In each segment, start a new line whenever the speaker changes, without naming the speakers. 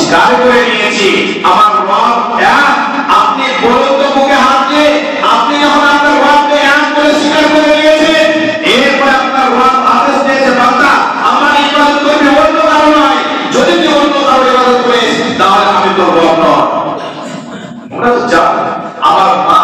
স্বীকার করে নিয়েছি আমার রব এক। আপনি বলুন তো মুখে হাত দিয়ে, আপনি যখন আপনার রবকে এক করে স্বীকার করে নিয়েছেন, এরপরে আপনার রব আদেশ দিয়েছে বান্দা আমার ইবাদত করবি অন্য কারো নয়, যদি তুই অন্য কারো ইবাদত করিস তাহলে আমি তোর রব নয়। আমরা তো জানি আমার মা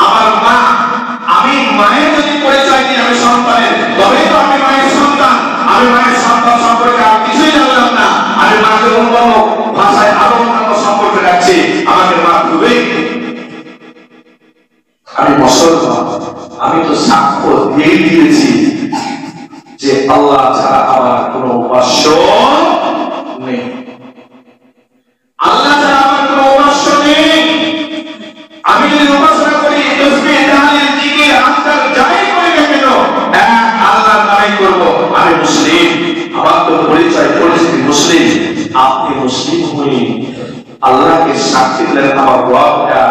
আমার মা, আমি মায়ের যদি পরিচয় দিই আমি সন্তানের, তবেই তো আমি মায়ের সন্তান। আমি মায়ের সন্তান সম্পর্কে আর কিছুই জানলাম না, আমি মাকে অন্য ভাষায় আরো অন্যান্য সম্পর্কে রাখছি। আমাকে মা খুবই, আমি মুসলমান, আমি তো সাক্ষ্য দিয়ে দিয়েছি যে আল্লাহ ছাড়া আমার কোনো উপাস্য নেই, আল্লাহ ছাড়া আমার কোনো উপাস্য নেই। আমি যদি উপাসনা করি তাসবিহ তাহলিল জিকির আজকার যাই করি না কেন এক আল্লাহর নামে করব, আমি মুসলিম। আমার তো পরিচয় পরিস্থিতি মুসলিম। আপনি মুসলিম হয়ে আল্লাহকে সাক্ষী দিলেন আমার রবটা,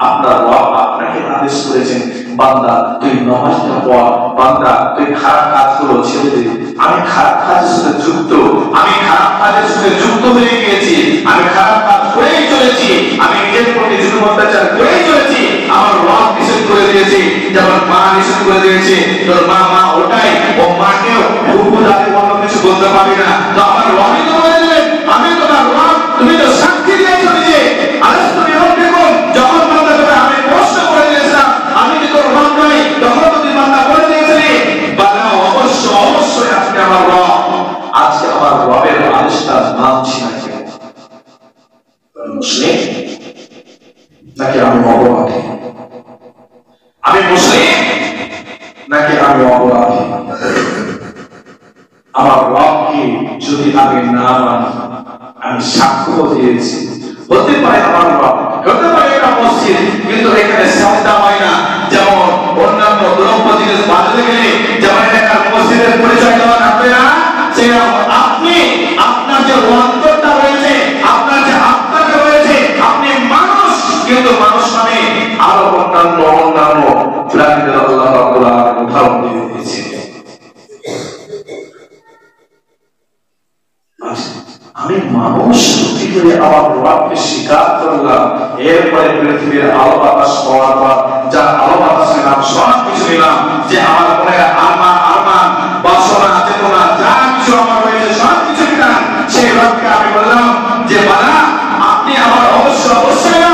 আপনার রব আপনাকে আদেশ করেছেন বান্দা তুই নামাজটা পড়, বান্দা তুই খারাপ কাজগুলো ছেড়ে দে। আমি খারাপ কাজের সাথে যুক্ত, আমি খারাপ কাজের সাথে যুক্ত হয়ে গিয়েছি, আমি খারাপ কাজ করেই চলেছি, আমি নিজের প্রতি জুলুম অত্যাচার করেই চলেছি। আমার রব নিষেধ করে দিয়েছে, যেমন মা নিষেধ করে দিয়েছে তোর মা মা ওটাই, ও মাকেও বুবু দাদি অন্য কিছু বলতে পারবি না। তো আমার রবই তো বলে দিলেন আমি তোমার রব, তুমি তো সাক্ষী দিয়েছো নিজে। আরে তুমি দেখুন যখন বান্দা করে আমি প্রশ্ন করে দিয়েছিলাম আমি কি তোর রব নই, তখন তুমি বান্দা করে দিয়েছিলি বান্দা অবশ্যই অবশ্যই আজকে আমার রব। আজকে আমার রবের আদেশটা মানছি না কেন? মুসলিম নাকি আমি অপরাধী? আমি মুসলিম নাকি আমি অপরাধী? আমার রবকে যদি আমি না মানি, আমি সাক্ষ্য দিয়েছি হতে পারে আমার রব, হতে পারে এটা মসজিদ, কিন্তু এখানে সাজদা হয় না। যেমন অন্যান্য দ্রব্য জিনিস বাজারে গেলে যেমন এখানে মসজিদের পরিচয় দেওয়া থাকবে না, সেরকম আপনি আপনার যে অন্তরটা রয়েছে, আপনার যে আত্মাটা রয়েছে, আপনি মানুষ, কিন্তু মানুষ মানে আরো অন্যান্য অন্যান্য প্রাণীদের আল্লাহ রাব্বুল আলামিন উদাহরণ দিয়ে দিয়েছেন। আমি মানুষ সত্যি করে আমার রবকে স্বীকার করলাম, এরপরে পৃথিবীর আলো বাতাস পাওয়ার পর যা আলো বাতাস নিলাম সব কিছু নিলাম, যে আমার মনে আরমান বাসনা চেতনা যা কিছু আমার রয়েছে সব কিছু নিলাম, সেই রবকে আমি বললাম যে বাবা আপনি আমার অবশ্যই অবশ্যই না।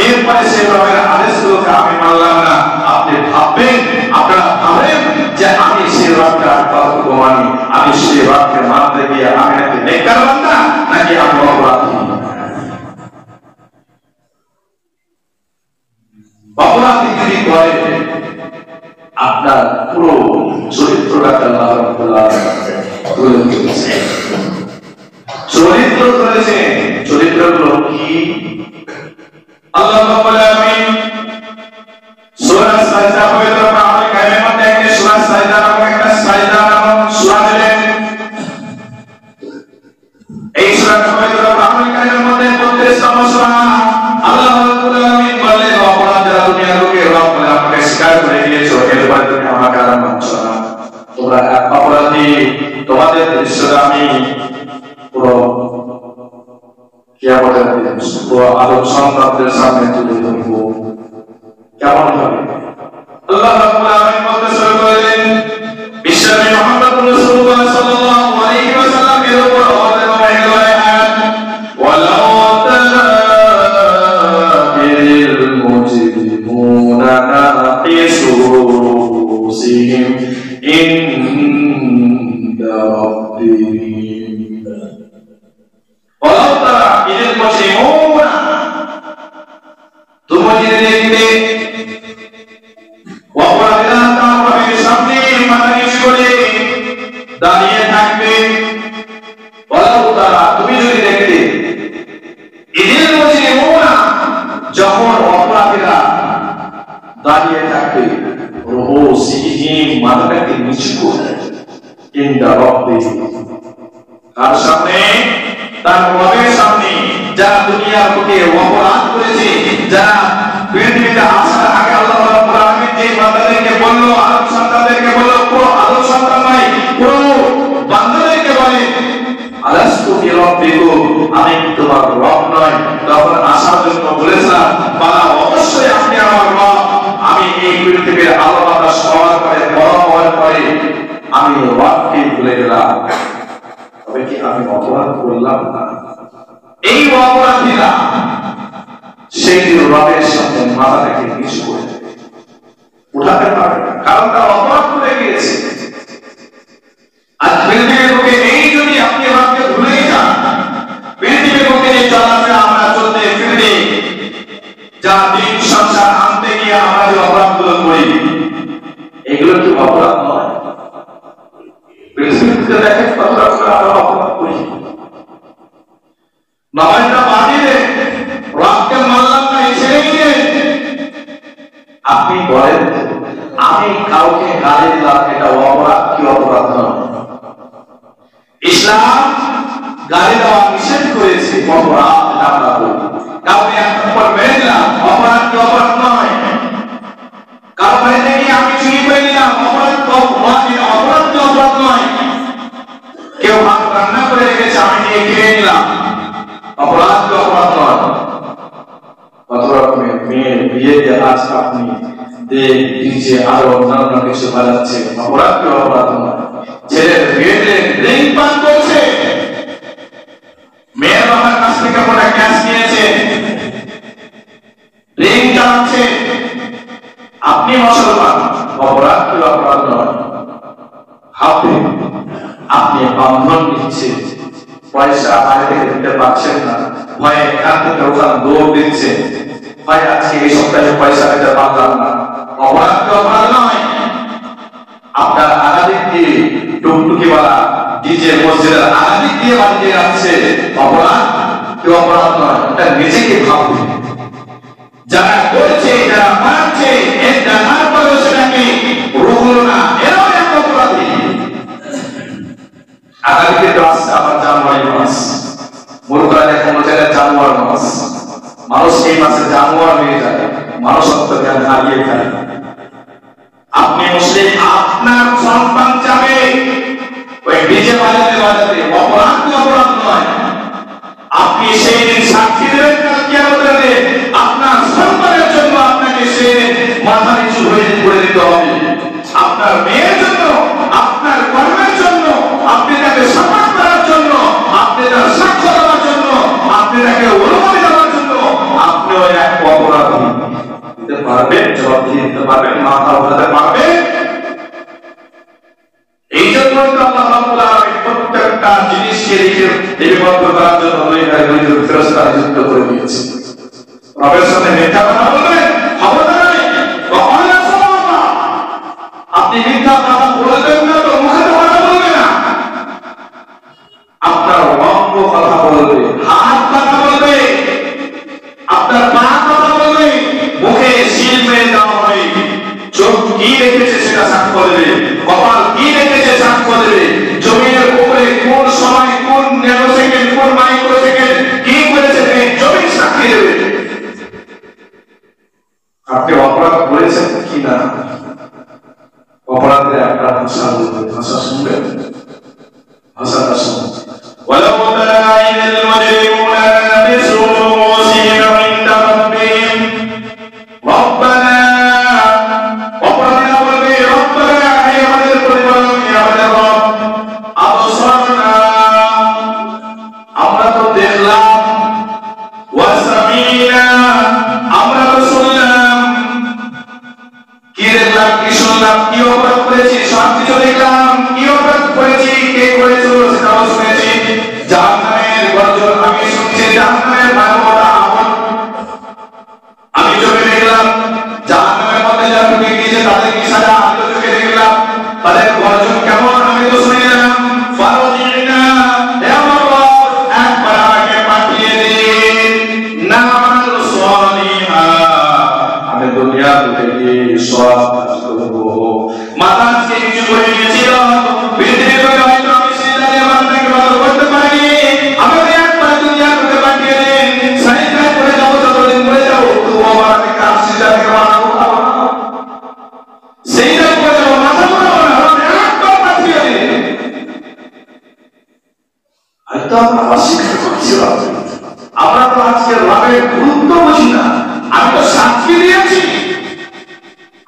এরপরে সেই রবের আদেশগুলোকে আমি মানলাম না। আপনি ভাববেন, আপনারা ভাবেন যে আমি সেই রবকে কতটুকু মানি, আমি সেই রবকে মানতে গিয়ে আমি নাকি নেককার বান্দা নাকি আমি অপরাধী? অপরাধী যদি করে আপনার পুরো চরিত্রটাকে আল্লাহ রাব্বুল আলামিন তুলে ধরেছে। চরিত্র ধরেছে, চরিত্রগুলো কি? আল্লাহ রাব্বুল আলামিন সূরা সাজদা পবিত্র কোরআনে কারিমের মধ্যে একটি সূরা সাজদা নামক একটা সাজদা নামক সূরা দিলেন। এই সূরা পবিত্র কোরআনে কারিমের মধ্যে 32 নম্বর সূরা। আল্লাহ রাব্বুল আলামিন বলেন অপরাধীরা দুনিয়ার লোকে রব বলে আমাকে স্বীকার করে নিয়েছো, এরপরে তুমি আমাকে আর মানছো না, তোমরা এক অপরাধী, তোমাদের দৃশ্যটা আমি পুরো কিয়ামতের দিন পুরো আদম সন্তানদের সামনে তুলে ধরবো। কেমন হবে? আল্লাহ রাব্বুল আলামিন বলতে শুরু করলেন বিশ্বনবী মুহাম্মদ রাসূলুল্লাহ সাল্লাল্লাহু আলাইহি ওয়াসাল্লামের উপর অবতীর্ণ হয়ে গেল আয়াত, ওয়ালাউ তারা ইল মুজরিমুনা নাকিসু রুসিহিম ইনদা রাব্বিহিম, ওয়ালাউ তারা ইল মুজরিমুনা, তুমি যদি দেখবে অপরাধীরা তার রবের সামনে মাথা নিচু করে দাঁড়িয়ে থাকবে। ওয়ালাউ তারা, তুমি যদি দেখতে ইদিল মুজরিমুনা, যখন অপরাধীরা দাঁড়িয়ে থাকবে রুসিহিম, মাথাটাকে নিচু করে ইনদা রাব্বিহিম, তার সামনে, তার রবের সামনে, যারা দুনিয়ার বুকে অপরাধ করেছে, যারা পৃথিবীতে আসার আগে আল্লাহ রাব্বুল আলামিন যে বান্দাদেরকে বলল, আদম সন্তানদেরকে বলল, পুরো আদম সন্তান নয় পুরো বান্দাদেরকে বলে আলাস্তু বিরাব্বিকুম, আমি আমি তোমার রব নয়। তখন আসার জন্য বলেছিলাম বাবা অবশ্যই আপনি আমার রব। আমি এই পৃথিবীর আলো বাতাস হওয়ার পরে বড় হওয়ার পরে আমি রবকে ভুলে গেলাম। তবে কি আমি অপরাধ করলাম না? এই অপরাধীরা সেই রবের সাথে মাথা রেখে কিছু করে উঠাতে পারে না, কারণ তারা অপরাধ করে গিয়েছে। আজ পৃথিবীর বুকে এই যদি আপনি রবকে ভুলে যান, পৃথিবীর বুকে যে চলাফেরা আমরা চলতে ফিরতে যা দিন সংসার আনতে গিয়ে আমরা যে অপরাধগুলো করি, এগুলো কি অপরাধ নয়? পৃথিবীতে দেখেন কত রকমের আমরা অপরাধ করি। নামাজটা বাড়িয়ে রবকে মানলাম না, ছেড়ে গিয়ে আপনি বলেন আমি কাউকে গালি দিলাম, এটা অপরাধ কি অপরাধ নয়? ইসলাম গালি দেওয়া নিষেধ করেছে, অপরাধ এটা আমরা করি। কাউকে এক নম্বর মেরে দিলাম, অপরাধ কি অপরাধ নয়? কারো বাড়িতে গিয়ে আমি চুরি করে নিলাম, অপরাধ অপরাধ কি অপরাধ নয়? কেউ ভাত রান্না করে রেখেছে আমি নিয়ে খেয়ে নিলাম, অপরাধ কি অপরাধ নয়? কত রকমের মেয়ের বিয়ে দিয়ে আজ আপনি ডিজে আরো অন্যান্য কিছু বাজাচ্ছে, অপরাধ কি অপরাধ নয়? ছেলের বিয়েতে ড্রিঙ্ক পান করছে, মেয়ের বাবার কাছ থেকে মোটা ক্যাশ নিয়েছে, ড্রিঙ্ক চালাচ্ছে, আপনি মুসলমান, অপরাধ কি অপরাধ নয়? হাতে আপনি বন্ধন নিচ্ছে, পয়সা বাইরে থেকে দিতে পারছেন না, ভয়ে এখান থেকে ওখান দৌড় দিচ্ছে, ভাই আজকে এই সপ্তাহে পয়সা দিতে পারলাম না, অপরাধ কি অপরাধ নয়? আপনার আগাদিক দিয়ে টুকটুকিওয়ালা ডিজে মসজিদের আগাদিক দিয়ে বাজিয়ে যাচ্ছে, অপরাধ কি অপরাধ নয়? এটা নিজেকে ভাববে। যারা করছে, যারা মানছে, এর জানার পরেও সেটাকে রুখল না, এরাও এক অপরাধী। আগামীতে তো আসছে আবার জানুয়ারি মাস, মুরুগানে কোনো জায়গায় জানুয়ারি মাস, মানুষ এই মাসে জানুয়ার হয়ে যায়, মানুষত্ব জ্ঞান হারিয়ে ফেলে। আপনি মুসলিম, আপনার সন্তান যাবে ওই ডিজে বাজাতে বাজাতে, অপরাধ কি অপরাধ নয়? আপনি সেই দিন সাক্ষী দেবেন কিয়ামতের দিনে, আপনার সন্তানের জন্য আপনাকে সে মাথা নিচু হয়ে পড়ে দিতে হবে। আপনার মেয়ের জন্য, আপনার কর্মের জন্য, আপনি তাকে সাপোর্ট করার জন্য, আপনি তার সাক্ষ্য দেওয়ার জন্য, আপনি তাকে অনুমতি দেওয়ার জন্য আপনিও এক অপরাধী। দিতে পারবেন, জবাব দিতে পারবেন, মাথা উঠাতে পারবেন। এই জন্য আল্লাহ রাব্বুল আলামিন প্রত্যেকটা জিনিসকে লিপিবদ্ধ করার জন্য ফেরেশতা নিযুক্ত করে দিয়েছে। রবের সাথে মিথ্যা কথা বলবেন, খবরদার আপনি মিথ্যা কথা বলবেন না, তো মুখে তো কথা বলবে না, আপনার অঙ্গ কথা বলবে, হাত কথা বলবে, আপনার পা কথা বলবে, মুখে সিল মেরে দেওয়া হয়, চোখ কি রেখেছে সেটা সাক্ষ্য দেবে, কপাল কি রেখেছে সাক্ষ্য দেবে, জমিনের উপরে কোন সময়, কোন ন্যানো সেকেন্ড, কোন মাইক্রো সেকেন্ড কি করেছে জমি সাক্ষী দেবে। আপনি অপরাধ করেছেন কিনা, অপরাধের একটা ভাষা বলবে, ভাষা শুনবেন, ভাষাটা শুনুন। ওয়ালাউ তারা ইলাল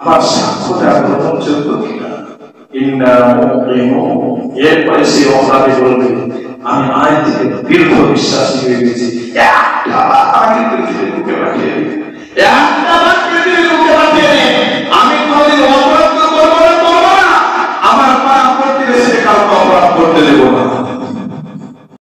আমার সাক্ষ্যটা গ্রহণযোগ্য কিনা। এরপরে সে অভাবে বলবে আমি আয় থেকে দীর্ঘ বিশ্বাসী হয়ে গেছি, একটা বার আমাকে পৃথিবীর বুকে পাঠিয়ে দিবে, একটা বার পৃথিবীর